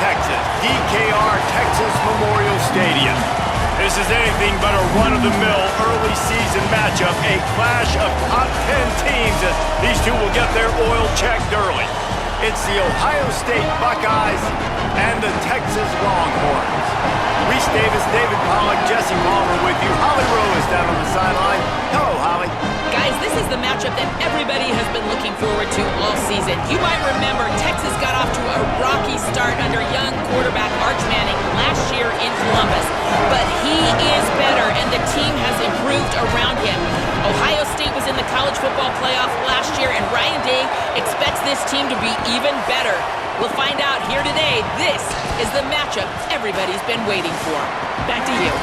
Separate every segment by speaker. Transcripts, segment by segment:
Speaker 1: Texas, DKR Texas Memorial Stadium. This is anything but a run-of-the-mill early season matchup, a clash of top 10 teams as these two will get their oil checked early. It's the Ohio State Buckeyes and the Texas Longhorns. Reese Davis, David Pollack, Jesse Palmer with you. Holly Rowe is down on the sideline. Hello, Holly.
Speaker 2: Guys, this is the matchup that everybody has been looking forward to all season. You might remember Texas got off to a rocky start under young quarterback Arch Manning last year in Columbus. But he is better, and the team has improved around him. Ohio State was in the college football playoff last year, and Ryan Day expects this team to be even better. We'll find out here today. This is the matchup everybody's been waiting for. Back to you.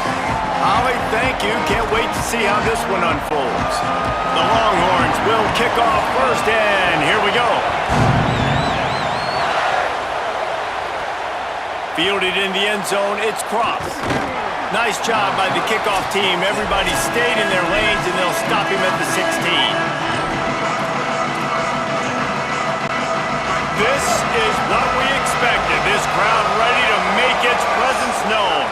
Speaker 1: Holly, thank you. Can't wait to see how this one unfolds. The Longhorns will kick off first, and here we go. Fielded in the end zone, it's Cross. Nice job by the kickoff team. Everybody stayed in their lanes, and they'll stop him at the 16. This is what we expected. This crowd ready to make its presence known.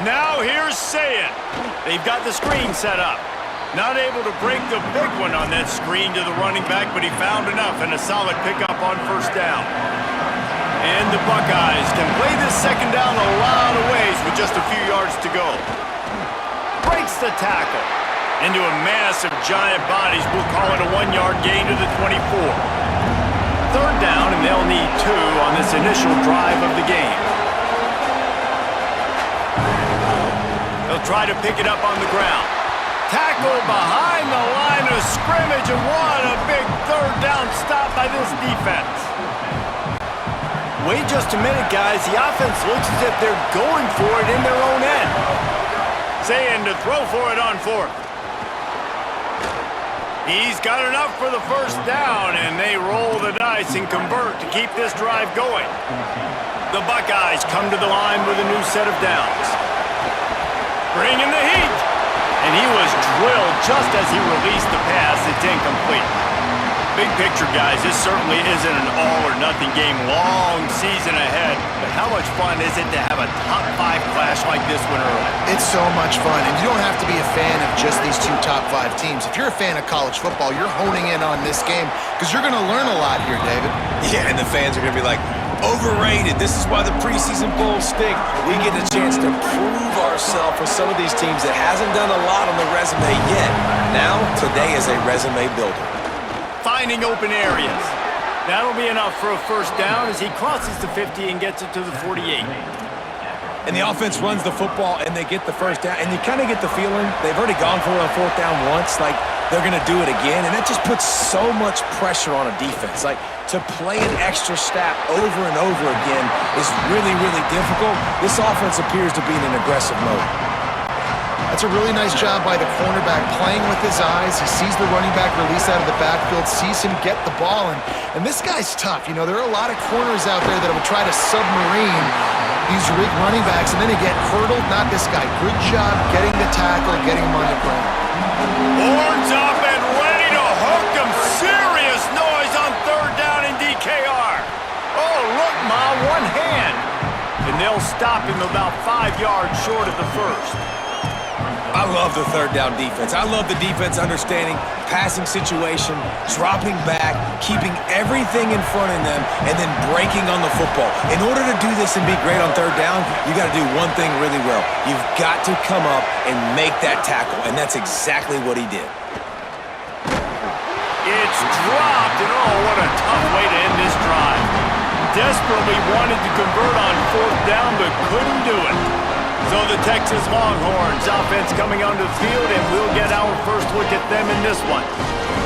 Speaker 1: Now here's Saying. They've got the screen set up. Not able to break the big one on that screen to the running back, but he found enough and a solid pickup on first down. And the Buckeyes can play this second down a lot of ways with just a few yards to go. Breaks the tackle. Into a mass of giant bodies. We'll call it a 1-yard gain to the 24. Third down, and they'll need 2 on this initial drive of the game. They'll try to pick it up on the ground. Tackle behind the line of scrimmage, and what a big third down stop by this defense. Wait just a minute, guys. The offense looks as if they're going for it in their own end. Saying to throw for it on 4th. He's got enough for the first down, and they roll the dice and convert to keep this drive going. The Buckeyes come to the line with a new set of downs. Bringing the heat. And he was drilled just as he released the pass. It's incomplete. Big picture, guys, this certainly isn't an all-or-nothing game. Long season ahead. But how much fun is it to have a top-5 clash like this one early?
Speaker 3: It's so much fun, and you don't have to be a fan of just these 2 top-5 teams. If you're a fan of college football, you're honing in on this game because you're going to learn a lot here, David.
Speaker 4: Yeah, and the fans are going to be like, overrated. This is why the preseason bowls stink. We get a chance to prove ourselves with some of these teams that hasn't done a lot on the resume yet. Now, today is a resume builder.
Speaker 1: Finding open areas. That'll be enough for a first down as he crosses the 50 and gets it to the 48.
Speaker 4: And the offense runs the football, and they get the first down. And you kind of get the feeling they've already gone for it on 4th down once. Like, they're going to do it again. And that just puts so much pressure on a defense. Like, to play an extra snap over and over again is really, really difficult. This offense appears to be in an aggressive mode.
Speaker 3: That's a really nice job by the cornerback, playing with his eyes. He sees the running back release out of the backfield, sees him get the ball, and this guy's tough. You know, there are a lot of corners out there that will try to submarine these running backs, and then they get hurdled. Not this guy. Good job getting the tackle, getting him on the ground.
Speaker 1: Horns up and ready to hook him. Serious noise on 3rd down in DKR. Oh, look, Ma, one hand. And they'll stop him about 5 yards short of the first.
Speaker 4: I love the 3rd down defense. I love the defense understanding passing situation, dropping back, keeping everything in front of them, and then breaking on the football. In order to do this and be great on 3rd down, you got to do one thing really well. You've got to come up and make that tackle, and that's exactly what he did.
Speaker 1: It's dropped, and oh, what a tough way to end this drive. Desperately wanted to convert on 4th down, but couldn't do it. So the Texas Longhorns offense coming onto the field, and we'll get our first look at them in this one.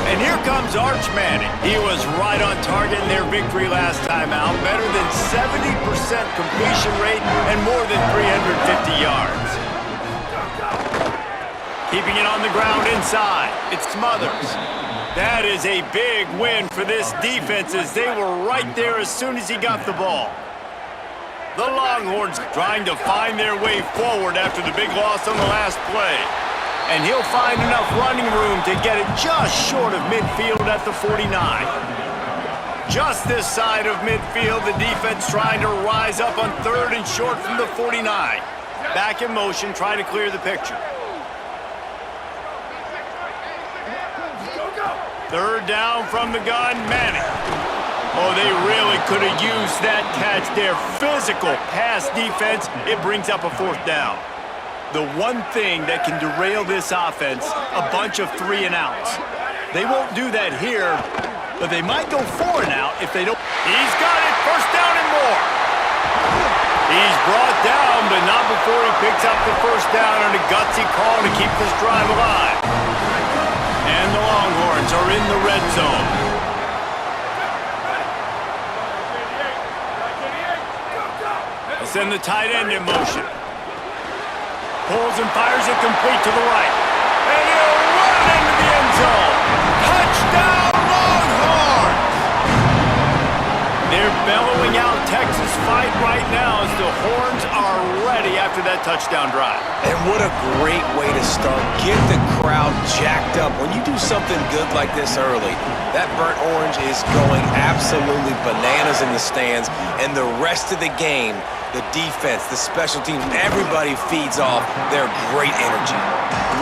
Speaker 1: And here comes Arch Manning. He was right on target in their victory last time out. Better than 70% completion rate and more than 350 yards. Keeping it on the ground inside. It's Smothers. That is a big win for this defense as they were right there as soon as he got the ball. The Longhorns trying to find their way forward after the big loss on the last play. And he'll find enough running room to get it just short of midfield at the 49. Just this side of midfield, the defense trying to rise up on 3rd and short from the 49. Back in motion, trying to clear the picture. 3rd down from the gun, Manning. Oh, they really could have used that catch there. Physical pass defense, it brings up a 4th down. The one thing that can derail this offense, a bunch of 3 and outs. They won't do that here, but they might go 4 and out if they don't. He's got it, 1st down and more. He's brought down, but not before he picks up the 1st down on a gutsy call to keep this drive alive. And the Longhorns are in the red zone. They send the tight end in motion. Pulls and fires it complete to the right. And he'll run into the end zone. Touchdown, Longhorns! They're bellowing out Texas fight right now as the Horns are ready after that touchdown drive.
Speaker 4: And what a great way to start. Get the crowd jacked up. When you do something good like this early, that burnt orange is going absolutely bananas in the stands. And the rest of the game, the defense, the special teams, everybody feeds off their great energy.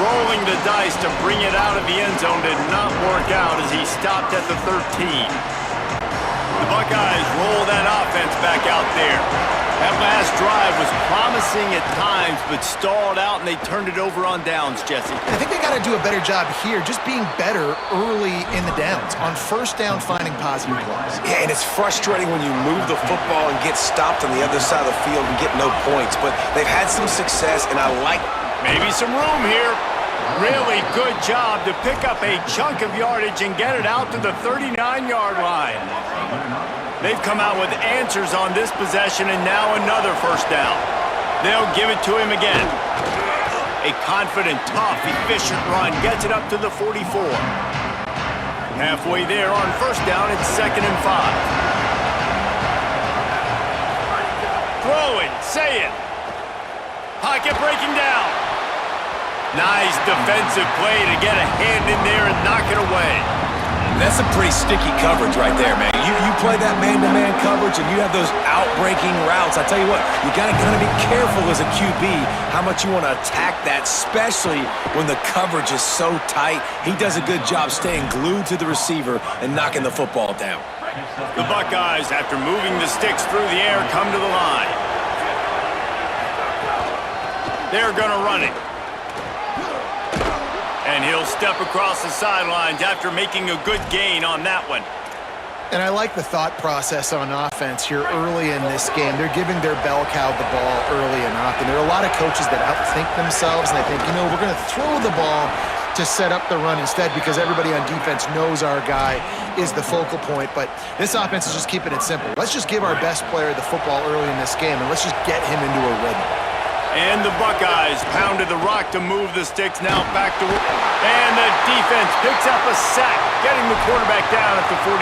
Speaker 1: Rolling the dice to bring it out of the end zone did not work out as he stopped at the 13. The Buckeyes roll that offense back out there. That last drive was promising at times, but stalled out, and they turned it over on downs, Jesse.
Speaker 3: I think they got to do a better job here, just being better early in the downs. On 1st down, finding positive plays.
Speaker 4: Yeah, and it's frustrating when you move the football and get stopped on the other side of the field and get no points, but they've had some success, and I like.
Speaker 1: Maybe some room here. Really good job to pick up a chunk of yardage and get it out to the 39-yard line. They've come out with answers on this possession, and now another 1st down. They'll give it to him again. A confident, tough, efficient run gets it up to the 44. Halfway there on 1st down, it's 2nd and 5. Throwing, say it. Pocket breaking down. Nice defensive play to get a hand in there and knock it away.
Speaker 4: That's a pretty sticky coverage right there, man. You play that man-to-man coverage and you have those out-breaking routes. I tell you what, you got to kind of be careful as a QB how much you want to attack that, especially when the coverage is so tight. He does a good job staying glued to the receiver and knocking the football down.
Speaker 1: The Buckeyes, after moving the sticks through the air, come to the line. They're going to run it. And he'll step across the sidelines after making a good gain on that one.
Speaker 3: And I like the thought process on offense here early in this game. They're giving their bell cow the ball early and often. There are a lot of coaches that outthink themselves, and they think, you know, we're going to throw the ball to set up the run instead because everybody on defense knows our guy is the focal point. But this offense is just keeping it simple. Let's just give our best player the football early in this game, and let's just get him into a rhythm.
Speaker 1: And the Buckeyes pounded the rock to move the sticks, now back to work. And the defense picks up a sack, getting the quarterback down at the 44.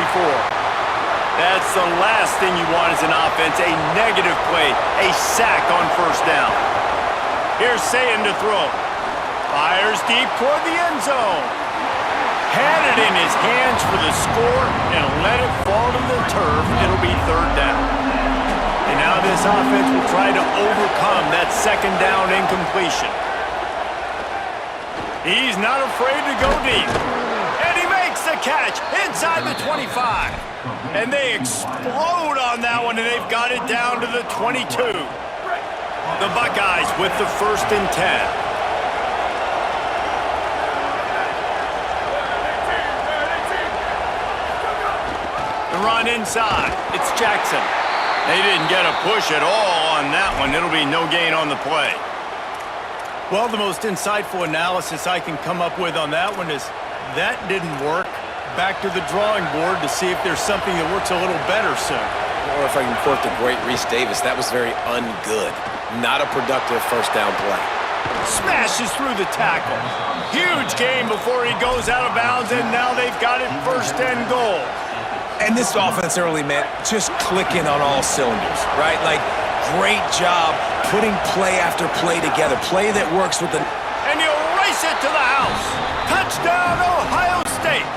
Speaker 1: That's the last thing you want as an offense, a negative play, a sack on 1st down. Here's Sayin to throw. Fires deep toward the end zone. Had it in his hands for the score and let it fall to the turf. It'll be 3rd down. And now this offense will try to overcome that 2nd down incompletion. He's not afraid to go deep. And he makes the catch inside the 25. And they explode on that one, and they've got it down to the 22. The Buckeyes with the 1st and 10. The run inside. It's Jackson. They didn't get a push at all on that one. It'll be no gain on the play. Well, the most insightful analysis I can come up with on that one is that didn't work. Back to the drawing board to see if there's something that works a little better soon.
Speaker 4: Or if I can quote the great Reese Davis, that was very ungood. Not a productive 1st down play.
Speaker 1: Smashes through the tackle. Huge gain before he goes out of bounds, and now they've got it 1st and goal.
Speaker 4: And this offense early, man, just clicking on all cylinders, right? Like, great job putting play after play together. Play that works with the...
Speaker 1: And he'll race it to the house. Touchdown, Ohio State.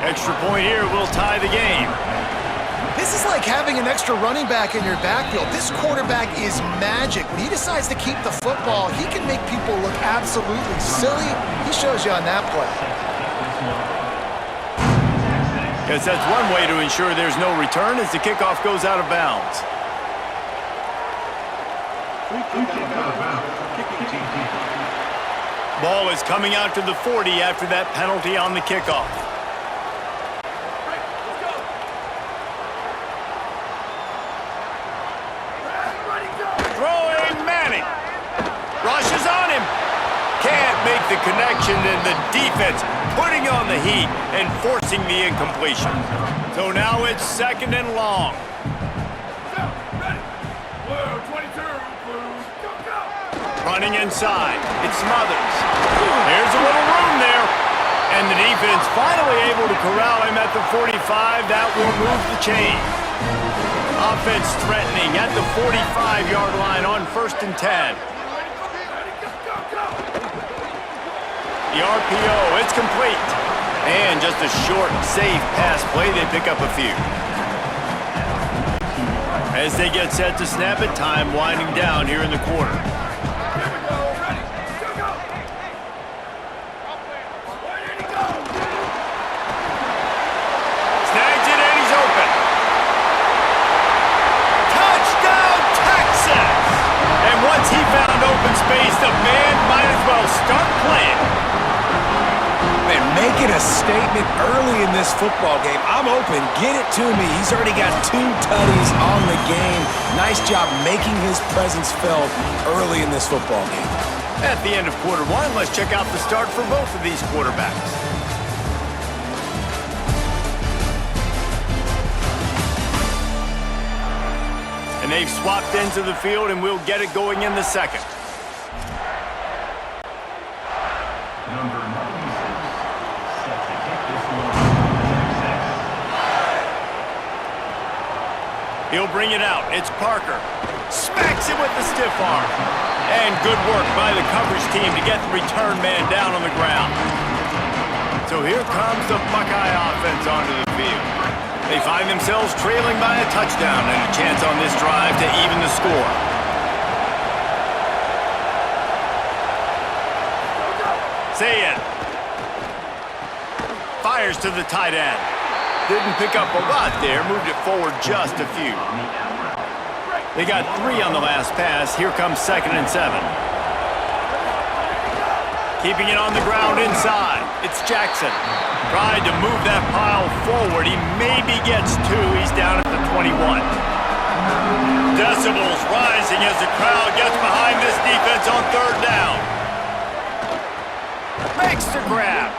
Speaker 1: Extra point here will tie the game.
Speaker 3: This is like having an extra running back in your backfield. This quarterback is magic. When he decides to keep the football, he can make people look absolutely silly. He shows you on that play.
Speaker 1: Guess that's one way to ensure there's no return as the kickoff goes out of bounds. Ball is coming out to the 40 after that penalty on the kickoff. Throwing Manning. Rushes on him. Can't make the connection, and the defense putting on the heat and forcing the incompletion. So now it's 2nd and long. Running inside. It's Smothers. There's a little room there. And the defense finally able to corral him at the 45. That will move the chain. Offense threatening at the 45-yard line on 1st and 10. The RPO, it's complete. And just a short, safe pass play. They pick up a few. As they get set to snap it, time winding down here in the quarter. Snags it and he's open. Touchdown, Texas! And once he found open space, the band might as well start playing.
Speaker 4: Man, making a statement early in this football game. I'm open. Get it to me. He's already got 2 tutties on the game. Nice job making his presence felt early in this football game.
Speaker 1: At the end of quarter 1, let's check out the start for both of these quarterbacks. And they've swapped ends of the field, and we'll get it going in the second. He'll bring it out. It's Parker. Smacks it with the stiff arm. And good work by the coverage team to get the return man down on the ground. So here comes the Buckeye offense onto the field. They find themselves trailing by a touchdown and a chance on this drive to even the score. Say it. Fires to the tight end. Didn't pick up a lot there, moved it forward just a few. They got 3 on the last pass. Here comes 2nd and 7. Keeping it on the ground inside. It's Jackson. Tried to move that pile forward. He maybe gets 2. He's down at the 21. Decibels rising as the crowd gets behind this defense on 3rd down. Makes the grab.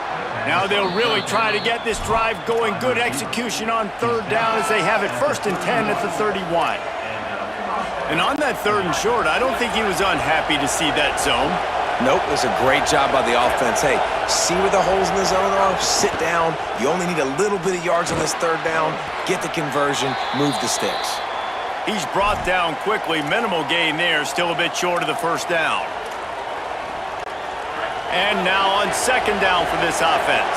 Speaker 1: Now they'll really try to get this drive going. Good execution on 3rd down as they have it 1st and 10 at the 31. And on that 3rd and short, I don't think he was unhappy to see that zone.
Speaker 4: Nope, it was a great job by the offense. Hey, see where the holes in the zone are? Sit down. You only need a little bit of yards on this 3rd down. Get the conversion. Move the sticks.
Speaker 1: He's brought down quickly. Minimal gain there. Still a bit short of the 1st down. And now on 2nd down for this offense.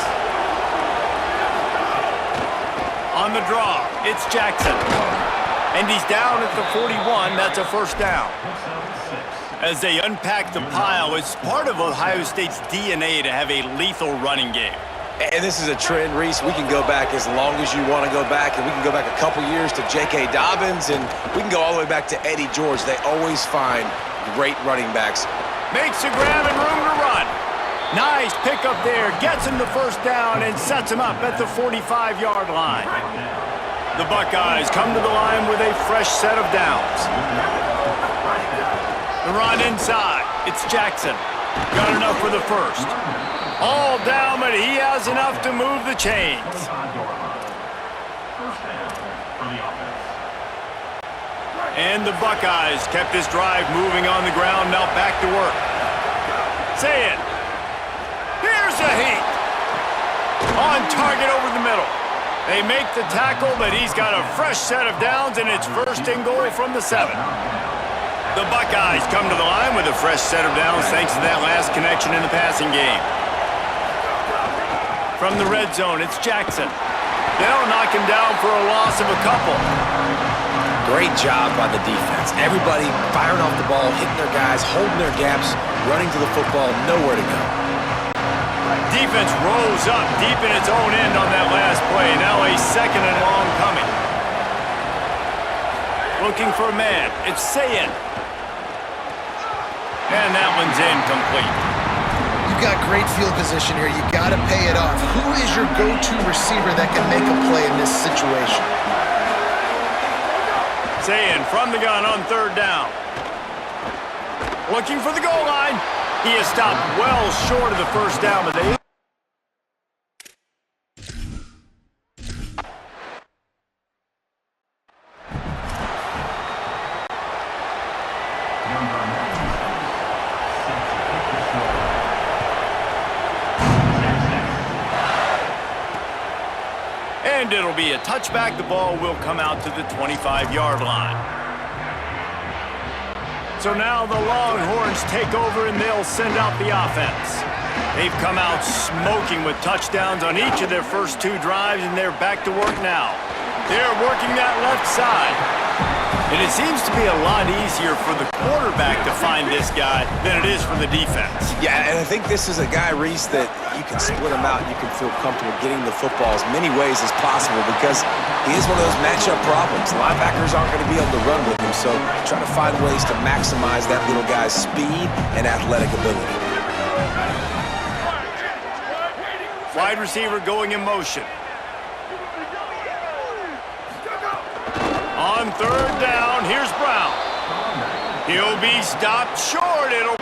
Speaker 1: On the draw, it's Jackson. And he's down at the 41. That's a 1st down. As they unpack the pile, it's part of Ohio State's DNA to have a lethal running game.
Speaker 4: And this is a trend, Reese. We can go back as long as you want to go back, and we can go back a couple years to J.K. Dobbins, and we can go all the way back to Eddie George. They always find great running backs.
Speaker 1: Makes a grab and room to run. Nice pickup there. Gets him the 1st down and sets him up at the 45-yard line. The Buckeyes come to the line with a fresh set of downs. The run inside. It's Jackson. Got enough for the 1st. All down, but he has enough to move the chains. And the Buckeyes kept this drive moving on the ground. Now back to work. Say it. Here's a heat. On target over the middle. They make the tackle, but he's got a fresh set of downs, and it's 1st and goal from the 7. The Buckeyes come to the line with a fresh set of downs thanks to that last connection in the passing game. From the red zone, it's Jackson. They'll knock him down for a loss of a couple.
Speaker 4: Great job by the defense. Everybody firing off the ball, hitting their guys, holding their gaps, running to the football, nowhere to go.
Speaker 1: Defense rose up deep in its own end on that last play. Now a second and long coming. Looking for a man. It's Sayin. And that one's incomplete.
Speaker 3: You've got great field position here. You got to pay it off. Who is your go-to receiver that can make a play in this situation?
Speaker 1: Sayin from the gun on third down. Looking for the goal line. He is stopped well short of the first down, but they... And it'll be a touchback. The ball will come out to the 25-yard line. So now the Longhorns take over and they'll send out the offense. They've come out smoking with touchdowns on each of their first two drives, and they're back to work now. They're working that left side. And it seems to be a lot easier for the quarterback to find this guy than it is for the defense.
Speaker 4: Yeah, and I think this is a guy, Reese, that you can split him out and you can feel comfortable getting the football as many ways as possible because he is one of those matchup problems. Linebackers aren't going to be able to run with him, so try to find ways to maximize that little guy's speed and athletic ability.
Speaker 1: Wide receiver going in motion. On third down, here's Brown. He'll be stopped short. It'll...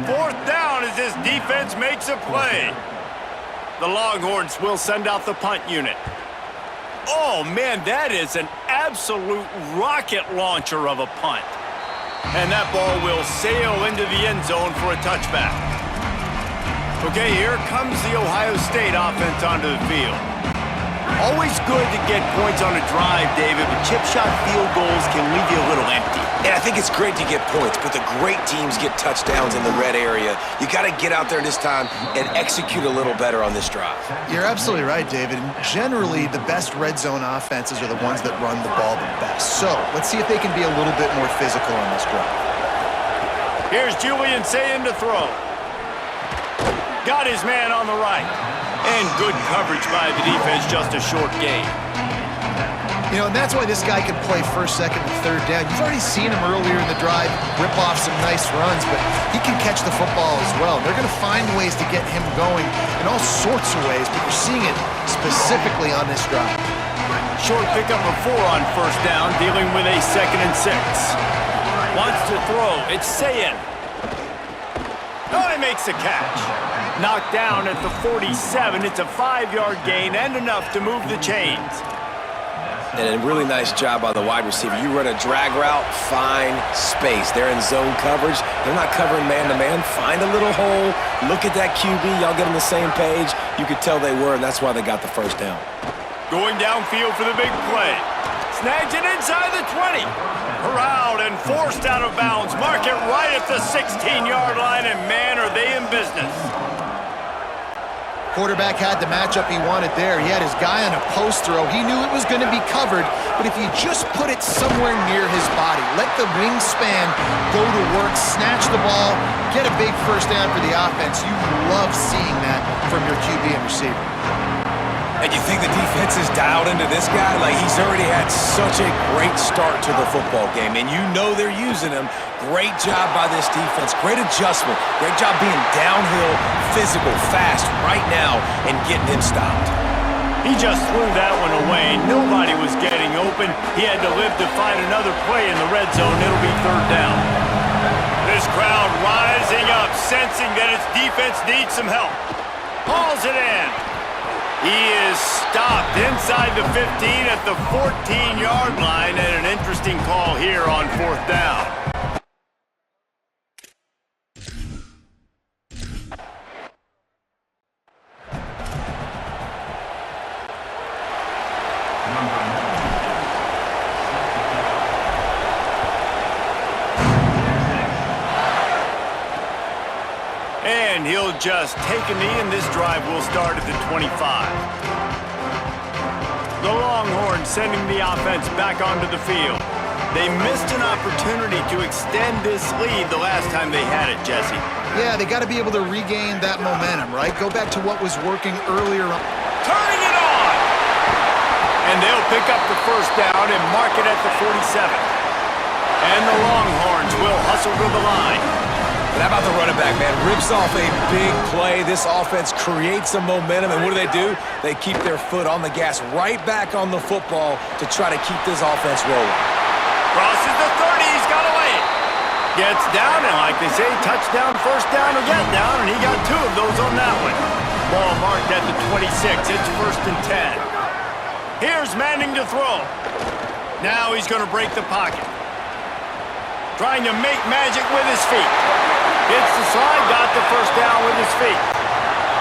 Speaker 1: Fourth down as this defense makes a play. The Longhorns will send out the punt unit. Oh, man, that is an absolute rocket launcher of a punt. And that ball will sail into the end zone for a touchback. Okay, here comes the Ohio State offense onto the field. Always good to get points on a drive, David, but chip shot field goals can leave you a little empty.
Speaker 4: Yeah, I think it's great to get points, but the great teams get touchdowns in the red area. You got to get out there this time and execute a little better on this drive.
Speaker 3: You're absolutely right, David. Generally, the best red zone offenses are the ones that run the ball the best. So let's see if they can be a little bit more physical on this drive.
Speaker 1: Here's Julian Sayin to throw. Got his man on the right. And good coverage by the defense, just a short gain.
Speaker 3: You know, and that's why this guy can play first, second, and third down. You've already seen him earlier in the drive rip off some nice runs, but he can catch the football as well. They're going to find ways to get him going in all sorts of ways, but you're seeing it specifically on this drive.
Speaker 1: Short pickup of 4 on first down, dealing with a 2nd and 6. Wants to throw. It's Sayin. Oh, he makes the catch. Knocked down at the 47. It's a 5-yard gain and enough to move the chains.
Speaker 4: And a really nice job by the wide receiver. You run a drag route, find space. They're in zone coverage. They're not covering man-to-man. Find a little hole. Look at that QB. Y'all get on the same page. You could tell they were, and that's why they got the first down.
Speaker 1: Going downfield for the big play. Snags it inside the 20. Corralled and forced out of bounds. Mark it right at the 16-yard line, and man, are they in business.
Speaker 3: Quarterback had the matchup he wanted there. He had his guy on a post throw. He knew it was going to be covered, but if you just put it somewhere near his body, let the wingspan go to work, snatch the ball, get a big first down for the offense, you love seeing that from your QB and receiver.
Speaker 4: And you think the defense is dialed into this guy? Like, he's already had such a great start to the football game, and you know they're using him. Great job by this defense. Great adjustment. Great job being downhill, physical, fast right now, and getting him stopped.
Speaker 1: He just threw that one away. Nobody was getting open. He had to live to find another play in the red zone. It'll be third down. This crowd rising up, sensing that its defense needs some help. Hauls it in. He is stopped inside the 15 at the 14-yard line, and an interesting call here on fourth down. And he'll just take a knee, and this drive will start at the 25. The Longhorns sending the offense back onto the field. They missed an opportunity to extend this lead the last time they had it, Jesse.
Speaker 3: Yeah, they got to be able to regain that momentum, right? Go back to what was working earlier on.
Speaker 1: Turning it on! And they'll pick up the first down and mark it at the 47. And the Longhorns will hustle to the line.
Speaker 4: But how about the running back, man? Rips off a big play. This offense creates some momentum, and what do? They keep their foot on the gas right back on the football to try to keep this offense rolling.
Speaker 1: Crosses the 30, he's got away. Gets down, and like they say, touchdown, first down, or get down, and he got 2 of those on that one. Ball marked at the 26, it's first and 10. Here's Manning to throw. Now he's going to break the pocket. Trying to make magic with his feet. Hits the slide, got the first down with his feet.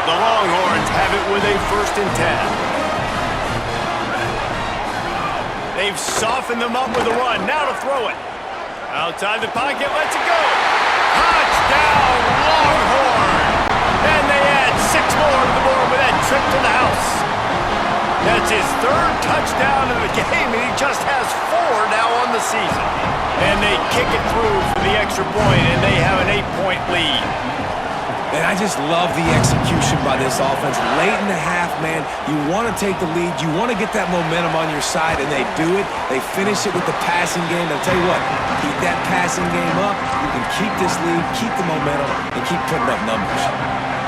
Speaker 1: The Longhorns have it with a first and 10. They've softened them up with a run. Now to throw it. Outside the pocket, lets it go. Touchdown, Longhorn! And they add 6 more to the board with that trip to the house. That's his 3rd touchdown of the game, and he just has 4 now on the season. And they kick it through for the extra point, and they have an 8-point lead.
Speaker 4: And I just love the execution by this offense. Late in the half, man, you want to take the lead. You want to get that momentum on your side, and they do it. They finish it with the passing game. I'll tell you what, keep that passing game up. You can keep this lead, keep the momentum, and keep putting up numbers.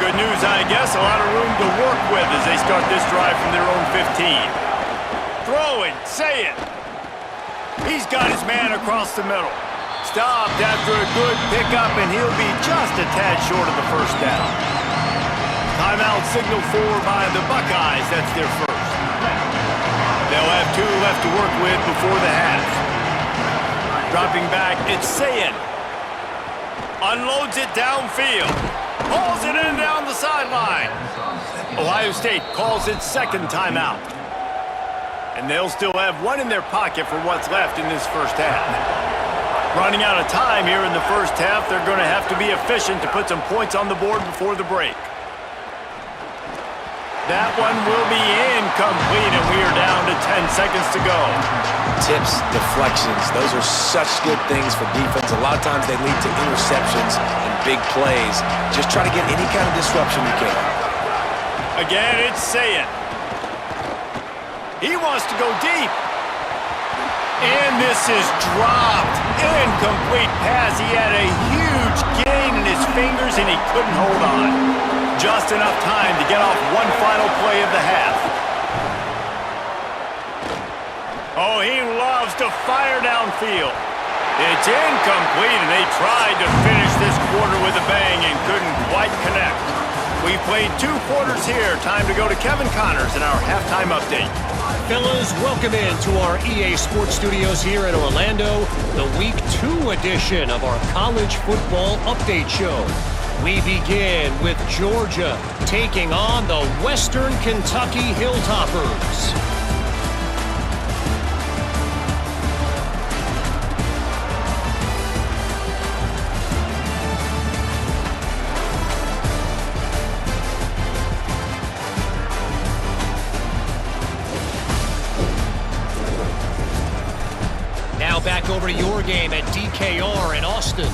Speaker 1: Good news, I guess. A lot of room to work with as they start this drive from their own 15. Throw it, say it. He's got his man across the middle. Stopped after a good pickup, and he'll be just a tad short of the first down. Timeout signal for by the Buckeyes. That's their first. They'll have 2 left to work with before the half. Dropping back, it's Sayin. Unloads it downfield. Pulls it in down the sideline. Ohio State calls its 2nd timeout. And they'll still have 1 in their pocket for what's left in this first half. Running out of time here in the first half, they're going to have to be efficient to put some points on the board before the break. That one will be incomplete, and we are down to 10 seconds to go.
Speaker 4: Tips, deflections, those are such good things for defense. A lot of times they lead to interceptions and big plays. Just try to get any kind of disruption you can.
Speaker 1: Again, it's Sayin. He wants to go deep. And this is dropped. Incomplete pass. He had a huge gain in his fingers, and he couldn't hold on. Just enough time to get off one final play of the half. Oh, he loves to fire downfield. It's incomplete, and they tried to finish this quarter with a bang and couldn't quite connect. We played 2 quarters here. Time to go to Kevin Connors in our halftime update.
Speaker 5: Fellas, welcome into our EA Sports Studios here in Orlando, the Week 2 edition of our College Football Update Show. We begin with Georgia taking on the Western Kentucky Hilltoppers. Now back over to your game at DKR in Austin.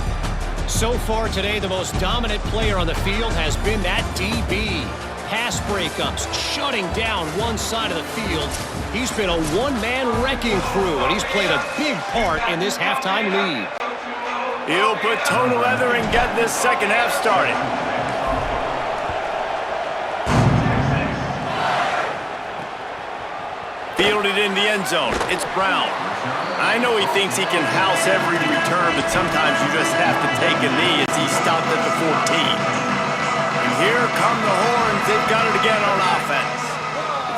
Speaker 5: So far today, the most dominant player on the field has been that DB. Pass breakups, shutting down one side of the field. He's been a one-man wrecking crew, and he's played a big part in this halftime lead.
Speaker 1: He'll put toe to leather and get this second half started. Fielded in the end zone. It's Brown. I know he thinks he can house every return, but sometimes you just have to take a knee as he stopped at the 14. And here come the Horns. They've got it again on offense.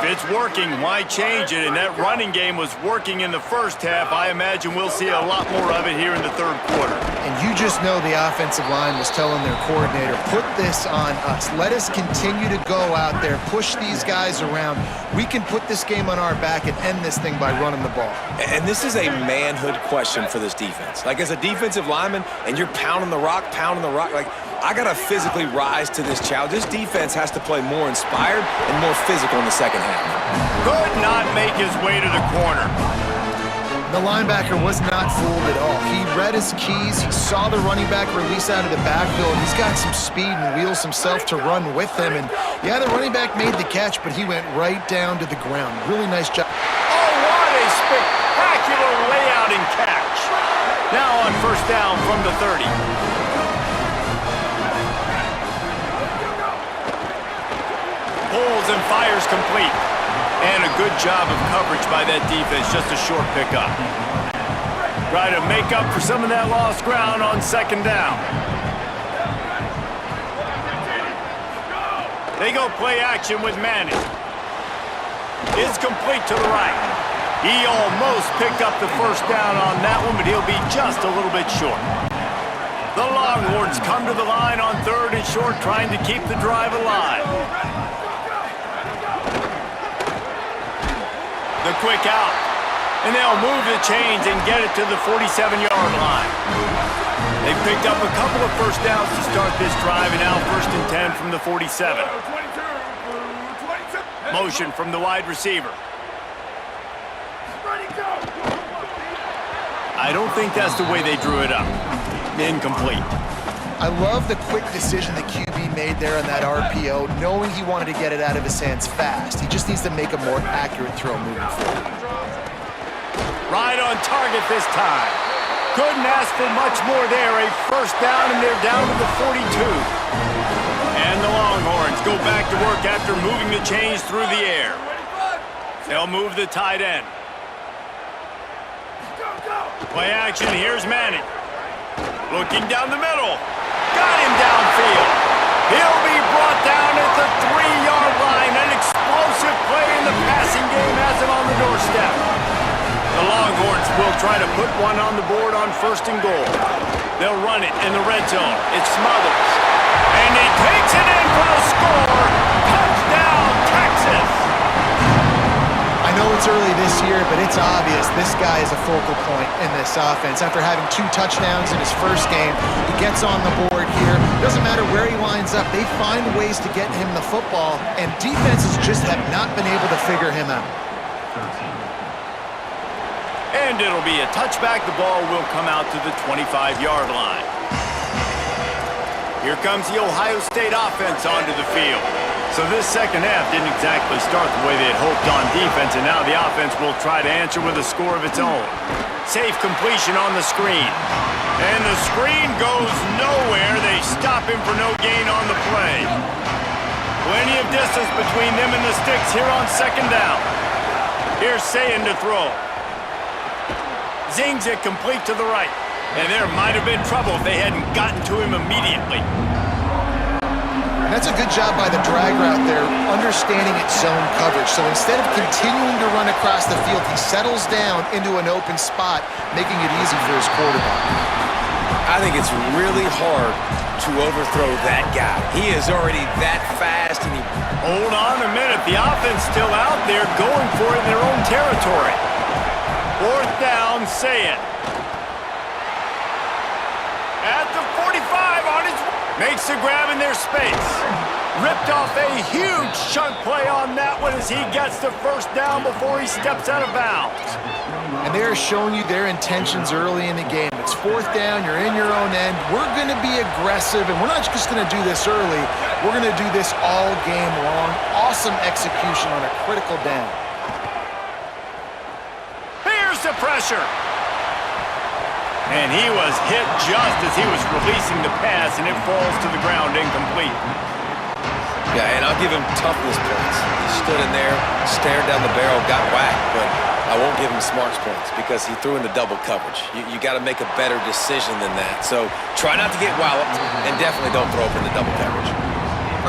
Speaker 1: If it's working, why change it? And that running game was working in the first half. I imagine we'll see a lot more of it here in the third quarter.
Speaker 3: And you just know the offensive line was telling their coordinator, put this on us. Let us continue to go out there, push these guys around. We can put this game on our back and end this thing by running the ball.
Speaker 4: And this is a manhood question for this defense. Like, as a defensive lineman, and you're pounding the rock, like, I got to physically rise to this challenge. This defense has to play more inspired and more physical in the second half.
Speaker 1: Could not make his way to the corner.
Speaker 3: The linebacker was not fooled at all. He read his keys. He saw the running back release out of the backfield. He's got some speed and wheels himself to run with him. And yeah, the running back made the catch, but he went right down to the ground. Really nice job.
Speaker 1: Oh, what a spectacular layout and catch. Now on first down from the 30. Pulls and fires complete. And a good job of coverage by that defense, just a short pickup. Try to make up for some of that lost ground on second down. They go play action with Manning. It's complete to the right. He almost picked up the first down on that one, but he'll be just a little bit short. The Longhorns come to the line on third and short, trying to keep the drive alive. The quick out, and they'll move the chains and get it to the 47-yard line. They picked up a couple of first downs to start this drive, and now first and 10 from the 47. Motion from the wide receiver. I don't think that's the way they drew it up. Incomplete.
Speaker 3: I love the quick decision the QB made there on that RPO, knowing he wanted to get it out of his hands fast. He just needs to make a more accurate throw moving forward.
Speaker 1: Right on target this time. Couldn't ask for much more there. A first down, and they're down to the 42. And the Longhorns go back to work after moving the chains through the air. They'll move the tight end. Play action, here's Manning. Looking down the middle. Got him downfield. He'll be brought down at the 3-yard line. An explosive play in the passing game has him on the doorstep. The Longhorns will try to put one on the board on first and goal. They'll run it in the red zone. It smothers. And he takes it in for the score. Touchdown, Texas!
Speaker 3: I know it's early this year, but it's obvious this guy is a focal point in this offense. After having 2 touchdowns in his first game, he gets on the board here. Doesn't matter where he lines up, they find ways to get him the football, and defenses just have not been able to figure him out.
Speaker 1: And it'll be a touchback. The ball will come out to the 25-yard line. Here comes the Ohio State offense onto the field. So this second half didn't exactly start the way they had hoped on defense, and now the offense will try to answer with a score of its own. Safe completion on the screen. And the screen goes nowhere. They stop him for no gain on the play. Plenty of distance between them and the sticks here on second down. Here's Sayin to throw. Zings it complete to the right. And there might have been trouble if they hadn't gotten to him immediately.
Speaker 3: And that's a good job by the drag route there, understanding its zone coverage. So instead of continuing to run across the field, he settles down into an open spot, making it easy for his quarterback.
Speaker 4: I think it's really hard to overthrow that guy. He is already that fast, and he...
Speaker 1: Hold on a minute. The offense still out there going for it in their own territory. Fourth down, Sayin. At the 45 on his... Makes the grab in their space. Ripped off a huge chunk play on that one as he gets the first down before he steps out of bounds.
Speaker 3: And they are showing you their intentions early in the game. It's fourth down, you're in your own end. We're going to be aggressive, and we're not just going to do this early. We're going to do this all game long. Awesome execution on a critical down.
Speaker 1: Here's the pressure. And he was hit just as he was releasing the pass, and it falls to the ground incomplete.
Speaker 4: Yeah, and I'll give him toughness points. He stood in there, stared down the barrel, got whacked, but I won't give him smarts points because he threw in the double coverage. You got to make a better decision than that. So try not to get walloped, and definitely don't throw up in the double coverage.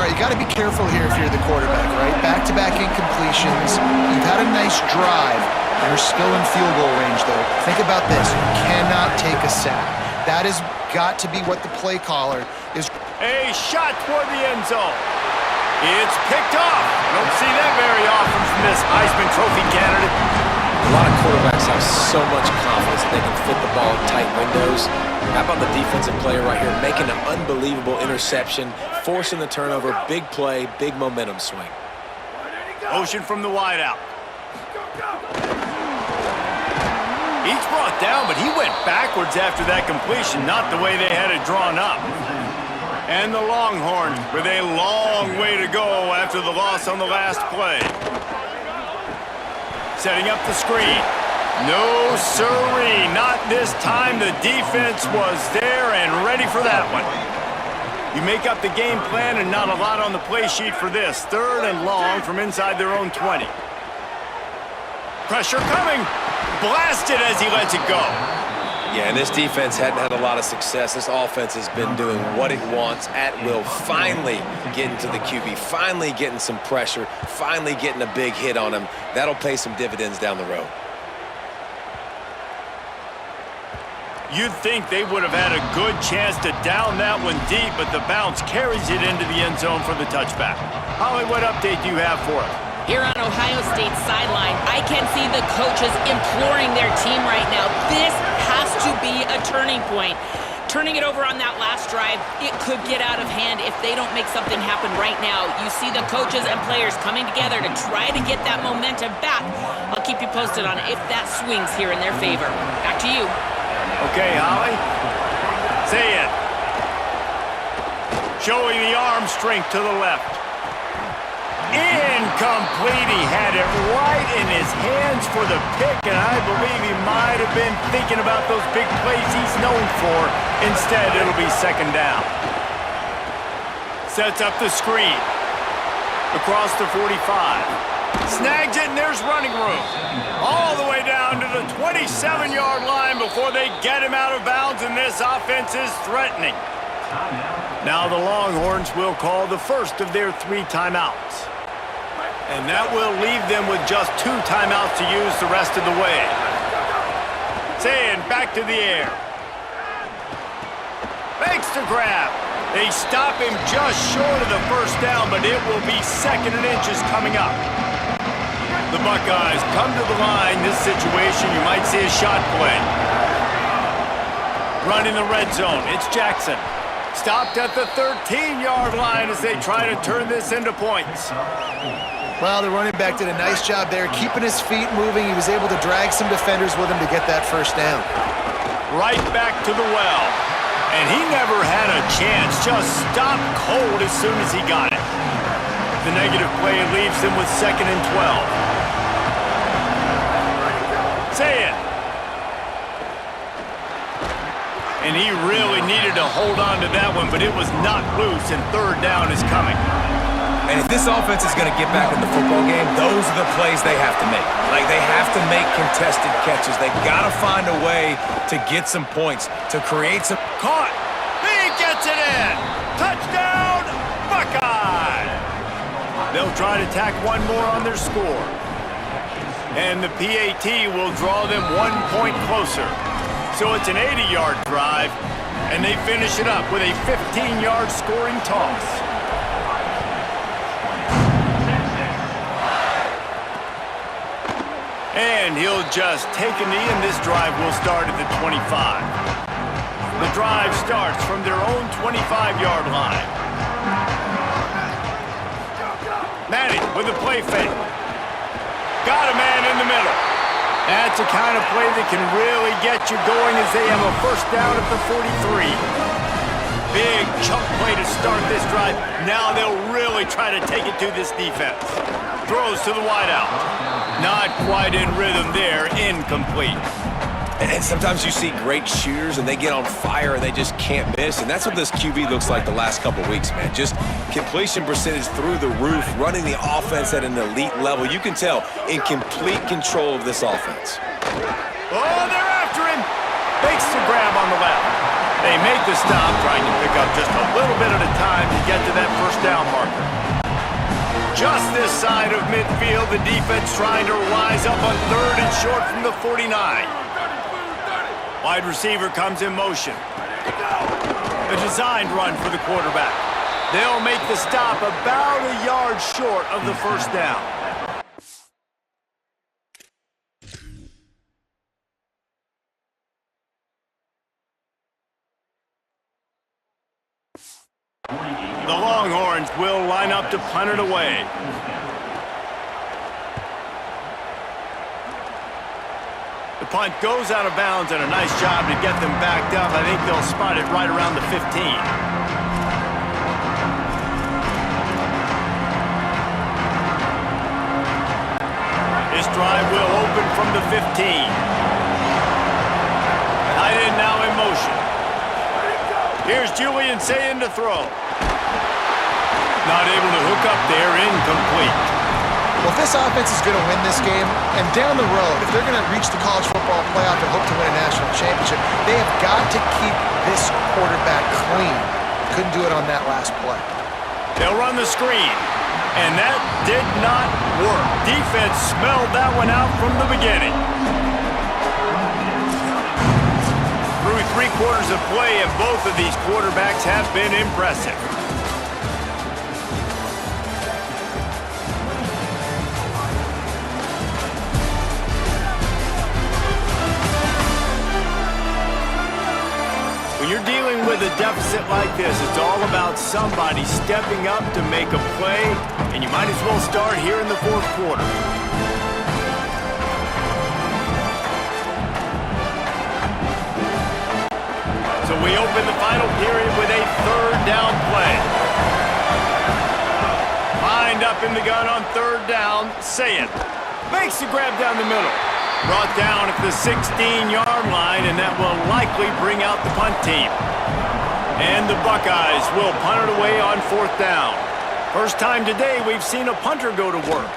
Speaker 3: All right, you got to be careful here if you're the quarterback, right? Back-to-back incompletions. You've had a nice drive. You're still in field goal range, though. Think about this. You cannot take a sack. That has got to be what the play caller is.
Speaker 1: A shot toward the end zone. It's picked off. Don't see that very often from this Heisman Trophy candidate.
Speaker 4: A lot of quarterbacks have so much confidence that they can fit the ball in tight windows. How about the defensive player right here making an unbelievable interception, forcing the turnover, big play, big momentum swing.
Speaker 1: Motion from the wideout. Each brought down, but he went backwards after that completion, not the way they had it drawn up. And the Longhorns with a long way to go after the loss on the last play. Setting up the screen. No siree, not this time. The defense was there and ready for that one. You make up the game plan and not a lot on the play sheet for this. 3rd and long from inside their own 20. Pressure coming. Blasted as he lets it go.
Speaker 4: Yeah, and this defense hadn't had a lot of success. This offense has been doing what it wants at will. Finally getting to the QB, finally getting some pressure, finally getting a big hit on him. That'll pay some dividends down the road.
Speaker 1: You'd think they would have had a good chance to down that one deep, but the bounce carries it into the end zone for the touchback. Holly, what update do you have for us?
Speaker 2: Here on Ohio State's sideline, I can see the coaches imploring their team right now. This has to be a turning point. Turning it over on that last drive, it could get out of hand if they don't make something happen right now. You see the coaches and players coming together to try to get that momentum back. I'll keep you posted on if that swings here in their favor. Back to you.
Speaker 1: Okay, Holly. Say it. Showing the arm strength to the left. Incomplete. He had it right in his hands for the pick, and I believe he might have been thinking about those big plays he's known for. Instead, it'll be 2nd down. Sets up the screen. Across the 45. Snags it, and there's running room. All the way down to the 27-yard line before they get him out of bounds, and this offense is threatening. Now the Longhorns will call the first of their 3 timeouts. And that will leave them with just 2 timeouts to use the rest of the way. Saying back to the air. Makes the grab. They stop him just short of the 1st down, but it will be 2nd and inches coming up. The Buckeyes come to the line. This situation, you might see a shot play. Run in the red zone. It's Jackson. Stopped at the 13-yard line as they try to turn this into points.
Speaker 3: Well, the running back did a nice job there, keeping his feet moving. He was able to drag some defenders with him to get that 1st down.
Speaker 1: Right back to the well. And he never had a chance. Just stopped cold as soon as he got it. The negative play leaves them with 2nd and 12. Say it. And he really needed to hold on to that one, but it was knocked loose, and 3rd down is coming.
Speaker 4: And if this offense is going to get back in the football game, those are the plays they have to make. Like, they have to make contested catches. They've got to find a way to get some points, to create some...
Speaker 1: Caught. He gets it in. Touchdown, Buckeye. They'll try to tack one more on their score. And the PAT will draw them 1 point closer. So it's an 80-yard drive, and they finish it up with a 15-yard scoring toss. And he'll just take a knee, and this drive will start at the 25. The drive starts from their own 25-yard line. Manning with a play fake. Got a man in the middle. That's the kind of play that can really get you going as they have a 1st down at the 43. Big chunk play to start this drive. Now they'll really try to take it to this defense. Throws to the wideout. Not quite in rhythm there. Incomplete.
Speaker 4: And sometimes you see great shooters, and they get on fire, and they just can't miss. And that's what this QB looks like the last couple weeks, man. Just completion percentage through the roof, running the offense at an elite level. You can tell in complete control of this offense.
Speaker 1: Oh, they're after him. Makes the grab on the left. They make the stop, trying to pick up just a little bit at a time to get to that 1st down marker. Just this side of midfield, the defense trying to rise up on 3rd and short from the 49. Wide receiver comes in motion. A designed run for the quarterback. They'll make the stop about a yard short of the 1st down. Longhorns will line up to punt it away. The punt goes out of bounds, and a nice job to get them backed up. I think they'll spot it right around the 15. This drive will open from the 15. Tight end now in motion. Here's Julian Sayin to throw. Not able to hook up there, incomplete.
Speaker 3: Well, if this offense is going to win this game, and down the road, if they're going to reach the college football playoff and hope to win a national championship, they have got to keep this quarterback clean. Couldn't do it on that last play.
Speaker 1: They'll run the screen, and that did not work. Defense smelled that one out from the beginning. Through 3 quarters of play, and both of these quarterbacks have been impressive. When you're dealing with a deficit like this, it's all about somebody stepping up to make a play, and you might as well start here in the 4th quarter. So we open the final period with a 3rd down play. Lined up in the gun on 3rd down, Sayin makes the grab down the middle. Brought down at the 16-yard line, and that will likely bring out the punt team. And the Buckeyes will punt it away on 4th down. First time today we've seen a punter go to work.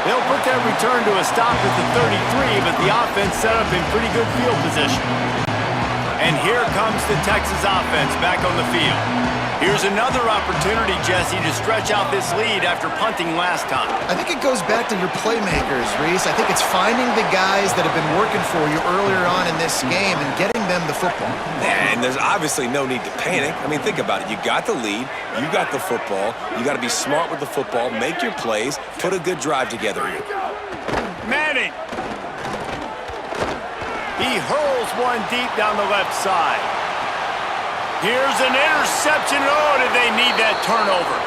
Speaker 1: They'll put that return to a stop at the 33, but the offense set up in pretty good field position. And here comes the Texas offense back on the field. Here's another opportunity, Jesse, to stretch out this lead after punting last time.
Speaker 3: I think it goes back to your playmakers, Reese. I think it's finding the guys that have been working for you earlier on in this game and getting them the football.
Speaker 4: And there's obviously no need to panic. I mean, think about it. You got the lead. You got the football. You got to be smart with the football, make your plays, put a good drive together here.
Speaker 1: Manning. He hurls one deep down the left side. Here's an interception. Oh, did they need that turnover?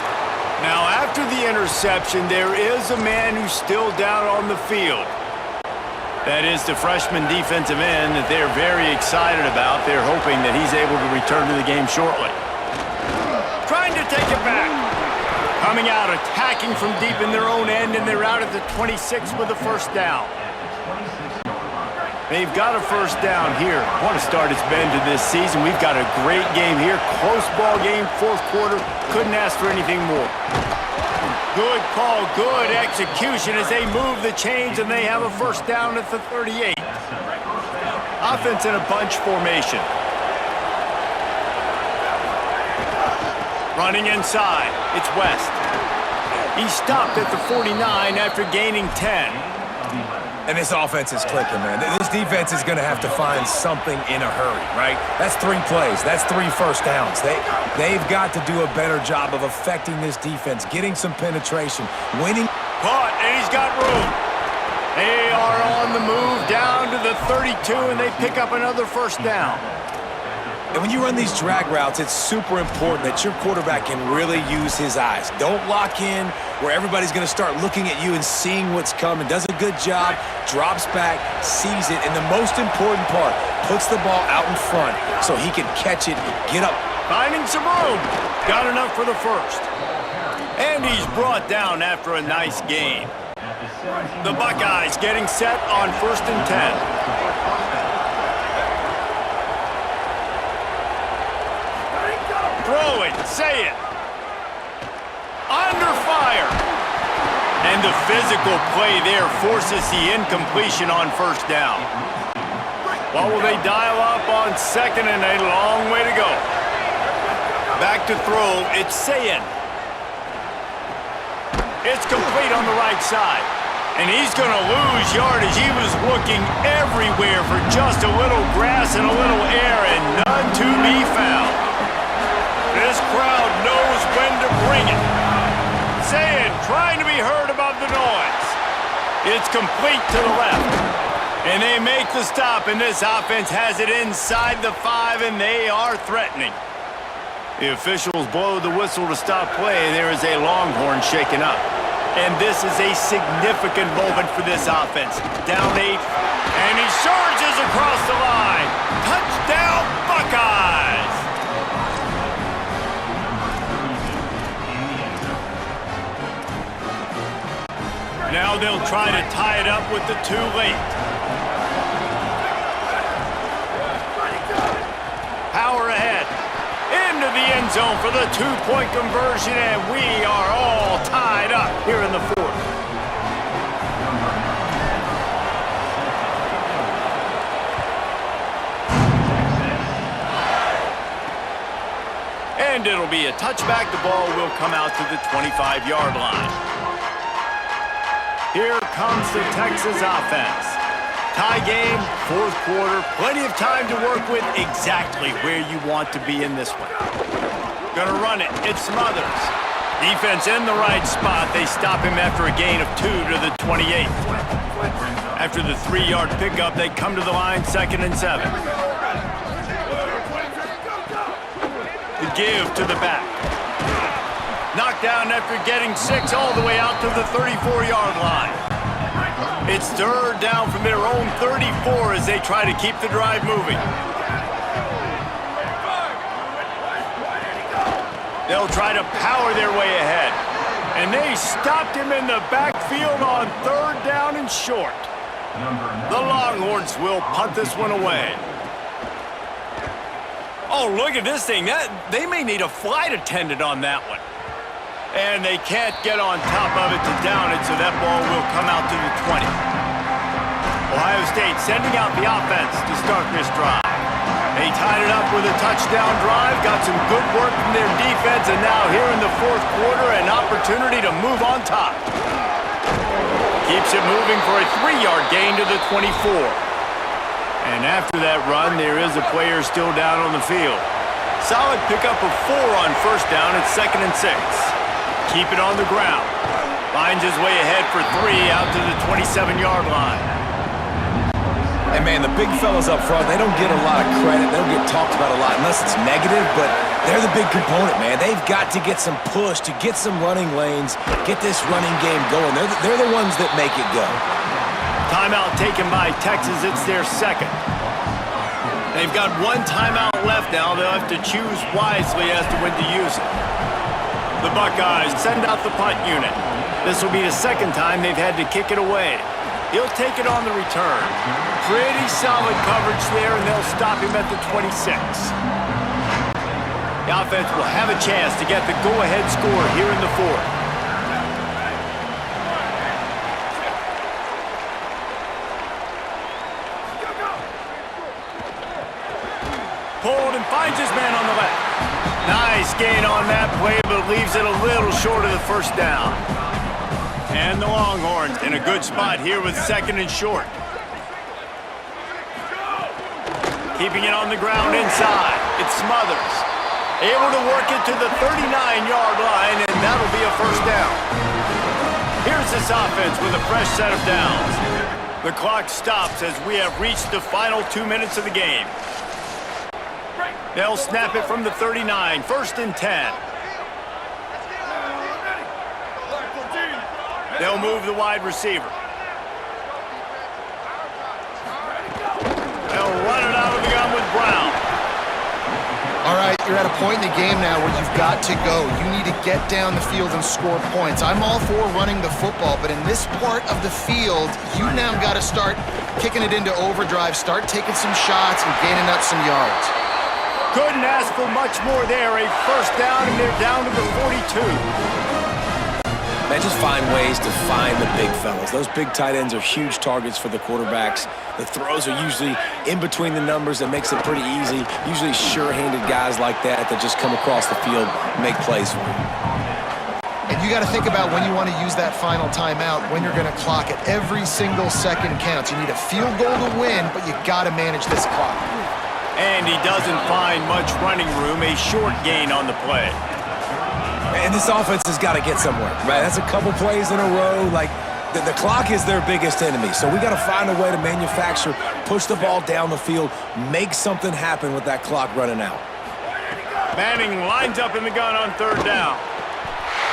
Speaker 1: Now, after the interception, there is a man who's still down on the field. That is the freshman defensive end that they're very excited about. They're hoping that he's able to return to the game shortly. Trying to take it back. Coming out, attacking from deep in their own end, and they're out at the 26 with a 1st down. They've got a 1st down here. What a start it's been to this season. We've got a great game here. Close ball game, 4th quarter. Couldn't ask for anything more. Good call, good execution as they move the chains, and they have a 1st down at the 38. Offense in a bunch formation. Running inside. It's West. He stopped at the 49 after gaining 10.
Speaker 4: And this offense is clicking, man. This defense is going to have to find something in a hurry, right? That's 3 plays. That's 3 1st downs. They've got to do a better job of affecting this defense, getting some penetration, winning.
Speaker 1: Caught, and he's got room. They are on the move down to the 32, and they pick up another 1st down.
Speaker 4: And when you run these drag routes, it's super important that your quarterback can really use his eyes. Don't lock in where everybody's going to start looking at you and seeing what's coming. Does a good job, drops back, sees it, and the most important part, puts the ball out in front so he can catch it, get up.
Speaker 1: Finding some room. Got enough for the 1st. And he's brought down after a nice gain. The Buckeyes getting set on 1st and 10. Throwing, say it. Under fire. And the physical play there forces the incompletion on 1st down. What will they dial up on 2nd and a long way to go? Back to throw, it's Sayin. It's complete on the right side. And he's going to lose yardage. He was looking everywhere for just a little grass and a little air, and none to be found. This crowd knows when to bring it. Sayin trying to be heard above the noise. It's complete to the left. And they make the stop, and this offense has it inside the 5, and they are threatening. The officials blow the whistle to stop play. There is a Longhorn shaken up. And this is a significant moment for this offense. Down 8, and he surges across the line. Touchdown, Buckeyes! Now they'll try to tie it up with the 2 late. Power ahead. Into the end zone for the 2-point conversion, and we are all tied up here in the 4th. And it'll be a touchback. The ball will come out to the 25-yard line. Here comes the Texas offense. Tie game, 4th quarter, plenty of time to work with, exactly where you want to be in this one. Gonna run it, it's Smothers. Defense in the right spot, they stop him after a gain of 2 to the 28th. After the 3-yard pickup, they come to the line, 2nd and 7. The give to the back. Knocked down after getting 6 all the way out to the 34-yard line. It's 3rd down from their own 34 as they try to keep the drive moving. They'll try to power their way ahead. And they stopped him in the backfield on 3rd down and short. The Longhorns will punt this one away. Oh, look at this thing. They may need a flight attendant on that one. And they can't get on top of it to down it, so that ball will come out to the 20. Ohio State sending out the offense to start this drive. They tied it up with a touchdown drive, got some good work from their defense, and now here in the 4th quarter, an opportunity to move on top. Keeps it moving for a 3-yard gain to the 24. And after that run, there is a player still down on the field. Solid pickup of 4 on 1st down at 2nd and 6. Keep it on the ground. Finds his way ahead for 3 out to the 27-yard line.
Speaker 4: And, man, the big fellas up front, they don't get a lot of credit. They don't get talked about a lot unless it's negative, but they're the big component, man. They've got to get some push, to get some running lanes, get this running game going. They're the ones that make it go.
Speaker 1: Timeout taken by Texas. It's their 2nd. They've got 1 timeout left now. They'll have to choose wisely as to when to use it. The Buckeyes send out the punt unit. This will be the 2nd time they've had to kick it away. He'll take it on the return. Pretty solid coverage there, and they'll stop him at the 26. The offense will have a chance to get the go-ahead score here in the 4th. Pulled and finds his man on the left. Nice gain on that play, but leaves it a little short of the 1st down. And the Longhorns in a good spot here with 2nd and short. Keeping it on the ground inside. It's Smothers. Able to work it to the 39-yard line, and that'll be a 1st down. Here's this offense with a fresh set of downs. The clock stops as we have reached the final 2 minutes of the game. They'll snap it from the 39, 1st and 10. They'll move the wide receiver. They'll run it out of the gun with Brown.
Speaker 3: All right, you're at a point in the game now where you've got to go. You need to get down the field and score points. I'm all for running the football, but in this part of the field, you now got to start kicking it into overdrive, start taking some shots and gaining up some yards.
Speaker 1: Couldn't ask for much more there. A 1st down, and they're down to the 42.
Speaker 4: Man, just find ways to find the big fellas. Those big tight ends are huge targets for the quarterbacks. The throws are usually in between the numbers. That makes it pretty easy. Usually sure-handed guys like that just come across the field and make plays for you.
Speaker 3: And you got to think about when you want to use that final timeout, when you're going to clock it. Every single second counts. You need a field goal to win, but you got to manage this clock.
Speaker 1: And he doesn't find much running room, a short gain on the play.
Speaker 4: And this offense has got to get somewhere, right? That's a couple plays in a row. Like, the clock is their biggest enemy. So we got to find a way to manufacture, push the ball down the field, make something happen with that clock running out.
Speaker 1: Manning lines up in the gun on third down.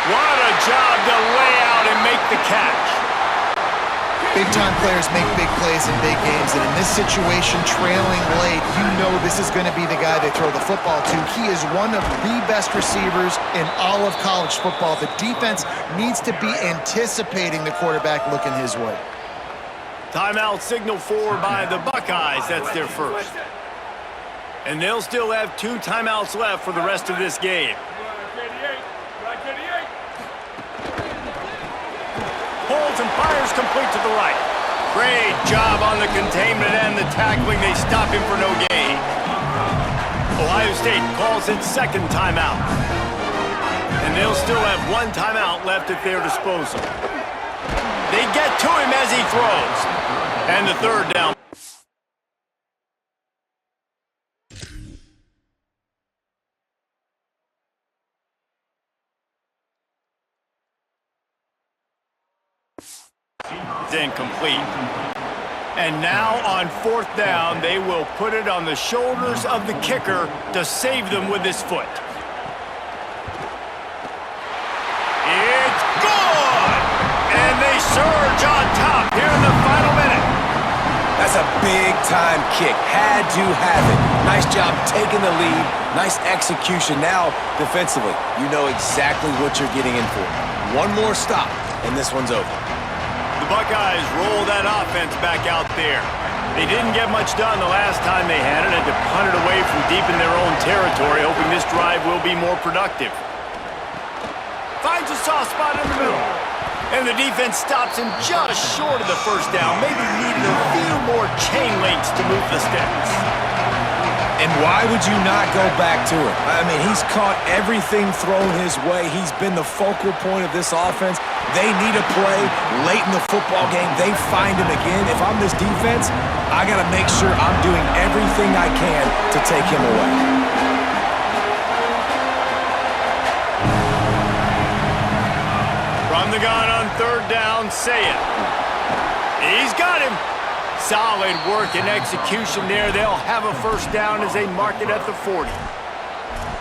Speaker 1: What a job to lay out and make the catch.
Speaker 3: Big-time players make big plays in big games, and in this situation, trailing late, you know this is going to be the guy they throw the football to. He is one of the best receivers in all of college football. The defense needs to be anticipating the quarterback looking his way.
Speaker 1: Timeout signal forward by the Buckeyes. That's their first. And they'll still have 2 timeouts left for the rest of this game. Holds and fires complete to the right. Great job on the containment and the tackling. They stop him for no gain. Ohio State calls its second timeout. And they'll still have 1 timeout left at their disposal. They get to him as he throws. And the third down. Incomplete. And now on 4th down, they will put it on the shoulders of the kicker to save them with his foot. It's good! And they surge on top here in the final minute.
Speaker 4: That's a big-time kick. Had to have it. Nice job taking the lead. Nice execution. Now, defensively, you know exactly what you're getting in for. One more stop, and this one's over.
Speaker 1: The Buckeyes roll that offense back out there. They didn't get much done the last time they had it, and to punt it away from deep in their own territory, hoping this drive will be more productive. Finds a soft spot in the middle. And the defense stops him just short of the first down. Maybe needed a few more chain links to move the sticks.
Speaker 4: And why would you not go back to it? I mean, he's caught everything thrown his way. He's been the focal point of this offense. They need a play late in the football game. They find him again. If I'm this defense, I got to make sure I'm doing everything I can to take him away.
Speaker 1: From the gun on third down, say it. He's got him. Solid work and execution there. They'll have a first down as they mark it at the 40.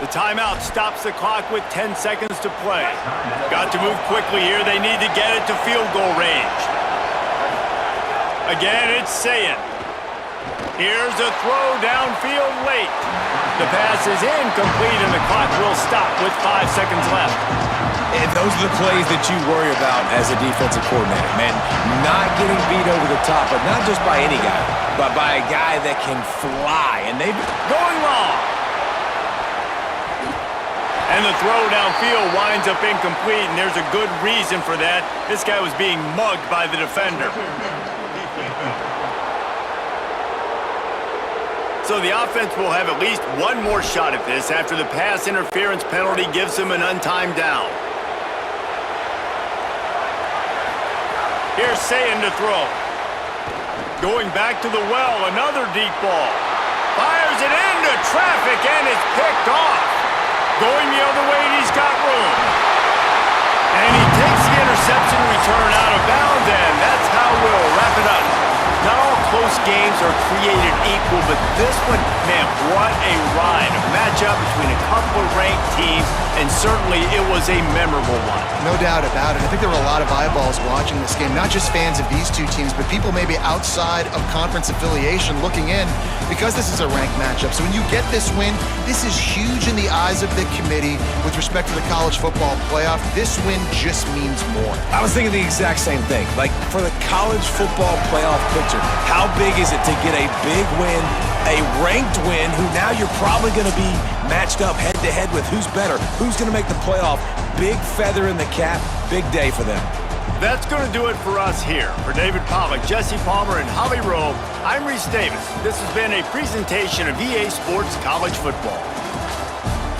Speaker 1: The timeout stops the clock with 10 seconds to play. Got to move quickly here. They need to get it to field goal range. Again, it's Sayin. Here's a throw downfield late. The pass is incomplete and the clock will stop with 5 seconds left.
Speaker 4: And those are the plays that you worry about as a defensive coordinator, man. Not getting beat over the top, but not just by any guy, but by a guy that can fly. And they've been
Speaker 1: going long. And the throw downfield winds up incomplete, and there's a good reason for that. This guy was being mugged by the defender. So the offense will have at least one more shot at this after the pass interference penalty gives them an untimed down. Here's Sayin to throw. Going back to the well, another deep ball. Fires it into traffic, and it's picked off. Going the other way, and he's got room. And he takes the interception return out of bounds, and that's how we'll wrap it up. Not all close games are created equal, but this one, man, what a ride. A matchup between a couple of ranked teams, and certainly it was a memorable one.
Speaker 3: No doubt about it. I think there were a lot of eyeballs watching this game, not just fans of these two teams, but people maybe outside of conference affiliation looking in because this is a ranked matchup. So when you get this win, this is huge in the eyes of the committee with respect to the college football playoff. This win just means more.
Speaker 4: I was thinking the exact same thing. Like, for the college football playoff picture, how big is it to get a big win, a ranked win, who now you're probably going to be matched up head-to-head with who's better, who's going to make the playoff. Big feather in the cap, big day for them.
Speaker 1: That's going to do it for us here. For David Pollack, Jesse Palmer, and Holly Rowe, I'm Reese Davis. This has been a presentation of EA Sports College Football.